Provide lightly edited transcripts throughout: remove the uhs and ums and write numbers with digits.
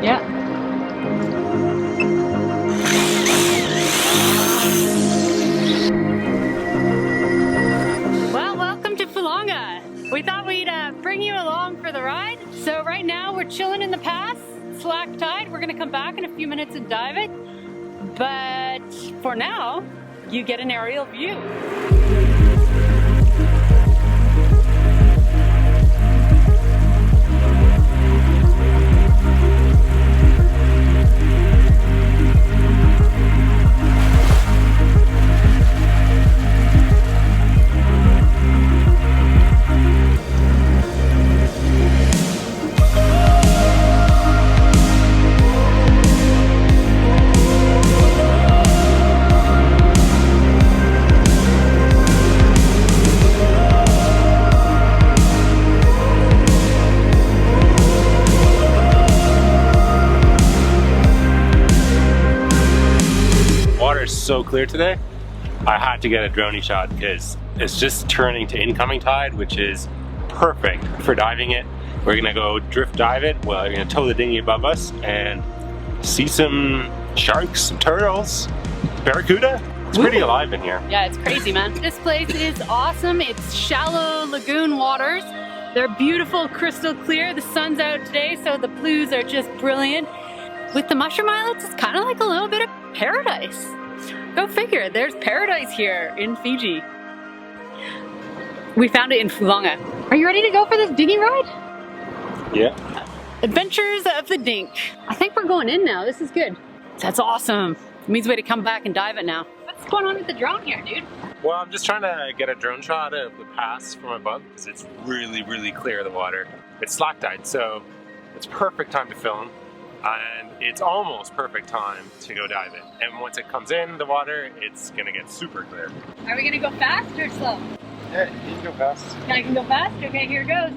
Yeah. Well, welcome to Fulanga. We thought we'd bring you along for the ride. So right now we're chilling in the pass, slack tide. We're gonna come back in a few minutes and dive it. But for now, you get an aerial view. So clear today, I had to get a drone shot because it's just turning to incoming tide, which is perfect for diving it. We're gonna go drift dive it. Well, we're gonna tow the dinghy above us and see some sharks, some turtles, barracuda. It's pretty alive in here. Yeah, it's crazy, man. This place is awesome. It's shallow lagoon waters. They're beautiful, crystal clear. The sun's out today, so the blues are just brilliant. With the mushroom islets, it's kind of like a little bit of paradise. Go figure, there's paradise here in Fiji. We found it in Fulanga. Are you ready to go for this dinghy ride? Yeah. Adventures of the Dink. I think we're going in now, this is good. That's awesome. It means we have to come back and dive it now. What's going on with the drone here, dude? Well, I'm just trying to get a drone shot of the pass from above because it's really, really clear, the water. It's slack tide, so it's perfect time to film. And it's almost perfect time to go dive it. And once it comes in the water, it's gonna get super clear. Are we gonna go fast or slow? Yeah, you can go fast. I can go fast? Okay, here it goes.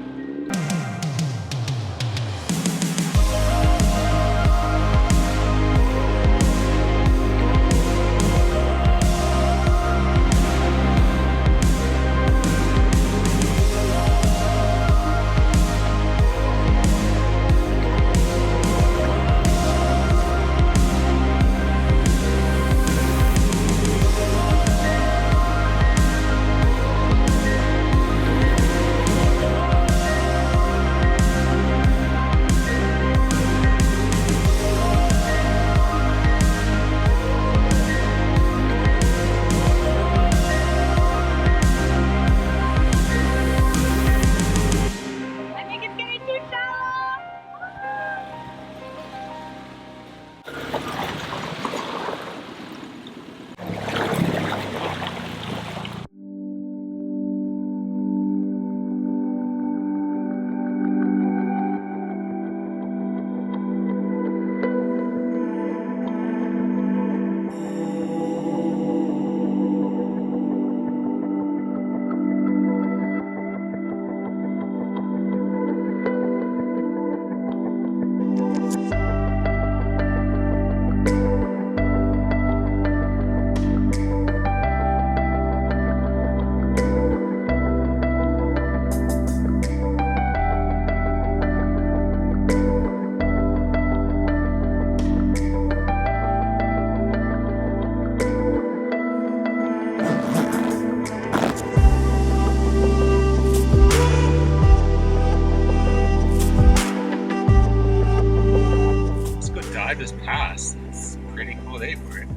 Just passed. It's a pretty cool day for it.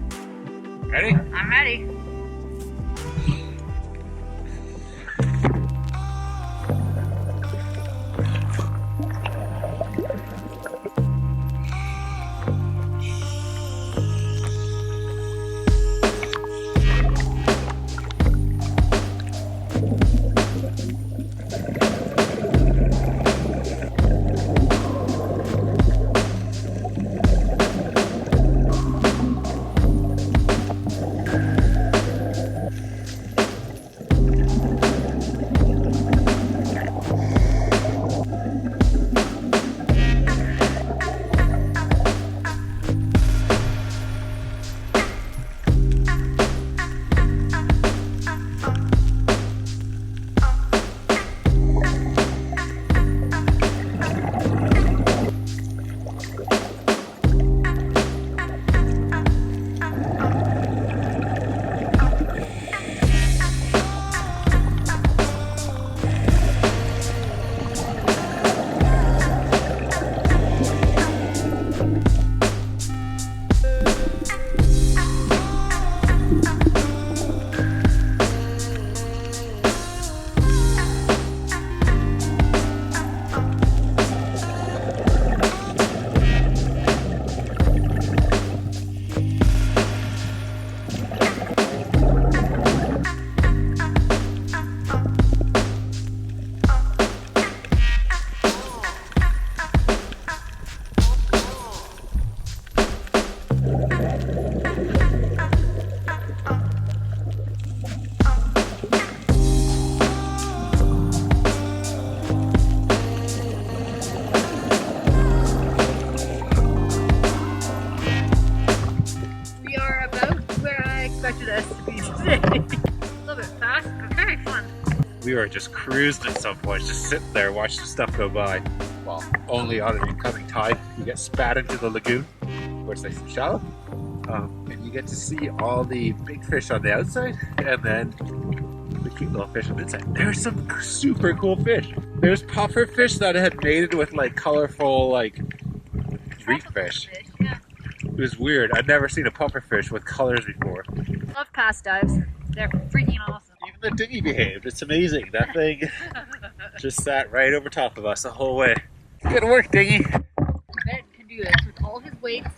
Ready? I'm ready. we were just cruising at some point, just sitting there watching stuff go by. Well, only on an incoming tide. You get spat into the lagoon, where it's nice and shallow. And you get to see all the big fish on the outside, and then the cute little fish on the inside. There's some super cool fish. There's puffer fish that had mated with like colorful like reef fish. Yeah. It was weird. I'd never seen a puffer fish with colors before. Love past dives. They're freaking awesome. Even the dinghy behaved. It's amazing. That thing just sat right over top of us the whole way. Good work, dinghy. Ben can do this with all his weights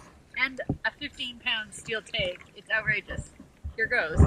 and a 15-pound steel tag. It's outrageous. Here goes.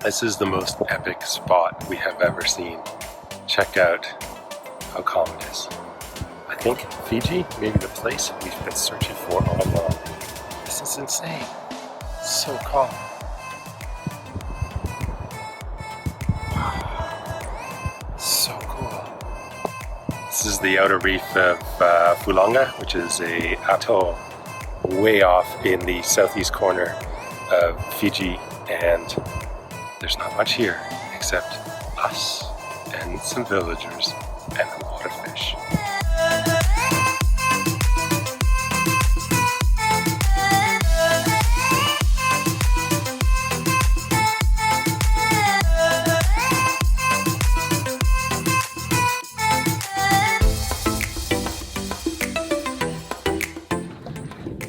This is the most epic spot we have ever seen. Check out how calm it is. I think Fiji may be the place we've been searching for all along. This is insane. So calm. So cool. This is the outer reef of Fulanga, which is a atoll way off in the southeast corner of Fiji, and there's not much here except us and some villagers and a lot of fish.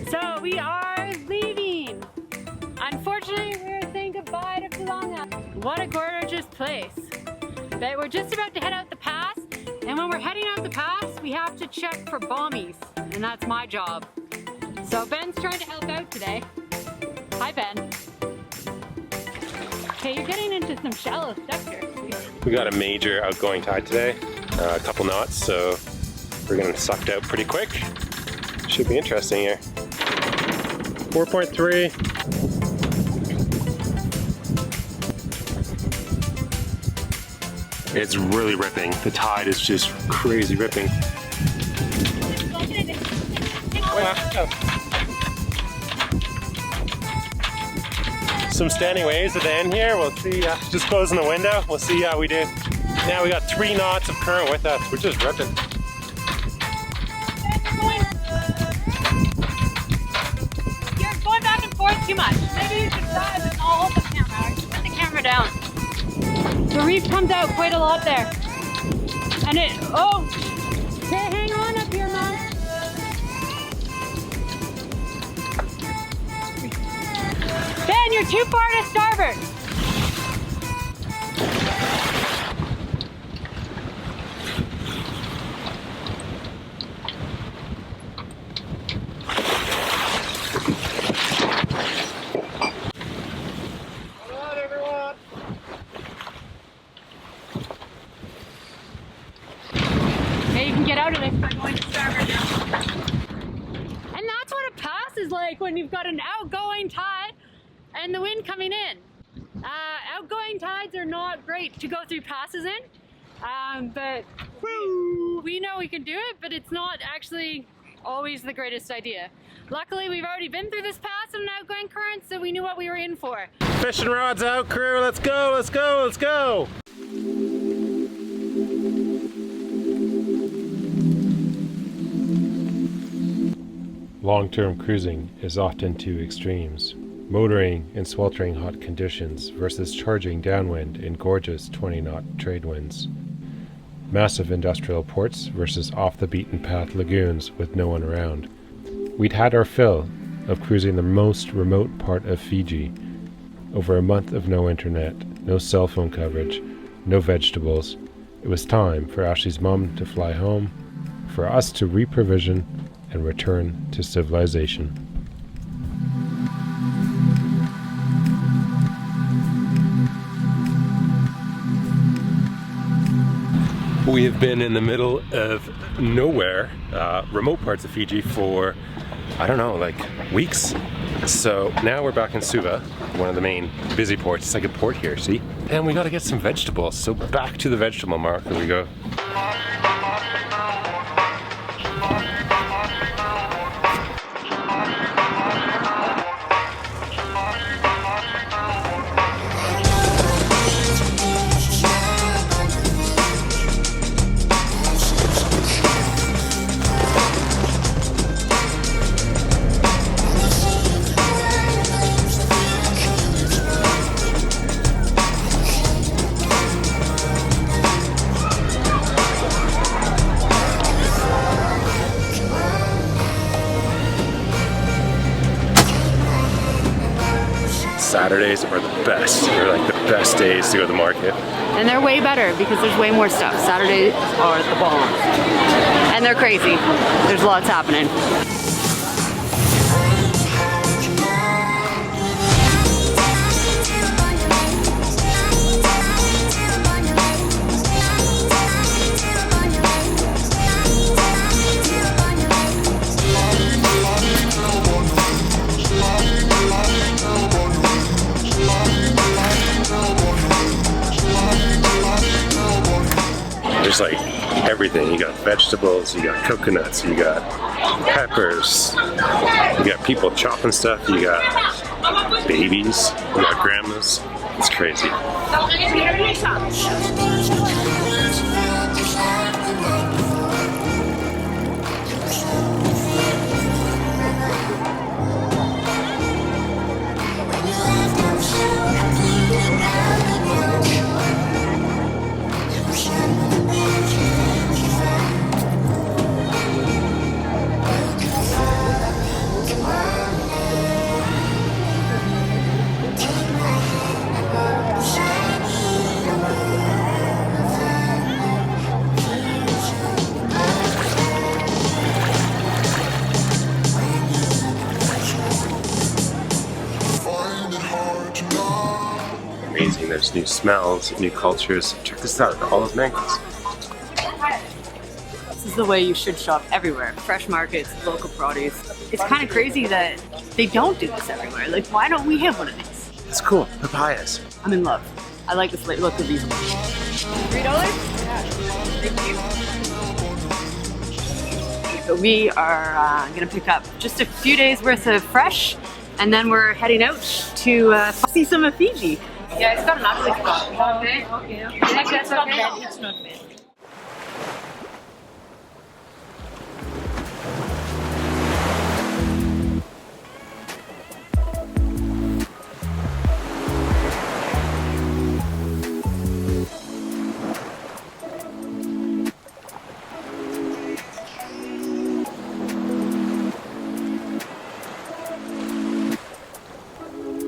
So we are leaving. Unfortunately, we're saying goodbye to Fulanga. What a gorgeous place. But we're just about to head out the pass, and when we're heading out the pass, we have to check for bombies, and that's my job. So Ben's trying to help out today. Hi, Ben. Okay, you're getting into some shallow stuff here. We got a major outgoing tide today, a couple knots, so we're gonna suck it out pretty quick. Should be interesting here. 4.3. It's really ripping. The tide is just crazy ripping. Some standing waves at the end here. We'll see, just closing the window. We'll see how we do. Now we got 3 knots of current with us. We're just ripping. You're going back and forth too much. Maybe you should drive and I'll hold the camera. Put the camera down. The reef comes out quite a lot there. And it, oh, okay, hang on up here, Mom. Ben, you're too far to starboard. Okay, you can get out of this by going to starboard now. And that's what a pass is like when you've got an outgoing tide and the wind coming in. Outgoing tides are not great to go through passes in, but we know we can do it, but it's not actually always the greatest idea. Luckily, we've already been through this pass in an outgoing current, so we knew what we were in for. Fishing rods out, crew. Let's go, let's go, let's go. Long-term cruising is often to extremes. motoring in sweltering hot conditions versus charging downwind in gorgeous 20-knot trade winds. Massive industrial ports versus off-the-beaten-path lagoons with no one around. We'd had our fill of cruising the most remote part of Fiji. Over a month of no internet, no cell phone coverage, no vegetables. It was time for Ashley's mom to fly home, for us to reprovision and return to civilization. We have been in the middle of nowhere, remote parts of Fiji for, I don't know, like weeks. So now we're back in Suva, one of the main busy ports. It's like a port here, see? And we gotta get some vegetables. So back to the vegetable market we go. Saturdays are the best. They're like the best days to go to the market. And they're way better because there's way more stuff. Saturdays are the bomb. And they're crazy. There's lots happening. There's like everything. You got vegetables, you got coconuts, you got peppers, you got people chopping stuff, you got babies, you got grandmas. It's crazy. Amazing. There's new smells, new cultures. Check this out, all those mangoes. This is the way you should shop everywhere. Fresh markets, local produce. It's kind of crazy that they don't do this everywhere. Like, why don't we have one of these? It's cool. Papayas. I'm in love. I like this look of these. $3? Yeah. Thank you. So we are gonna pick up just a few days worth of fresh, and then we're heading out to see some of Fiji. Yeah, it's got an ugly spot. Okay. Yeah, that's okay. It's not bad.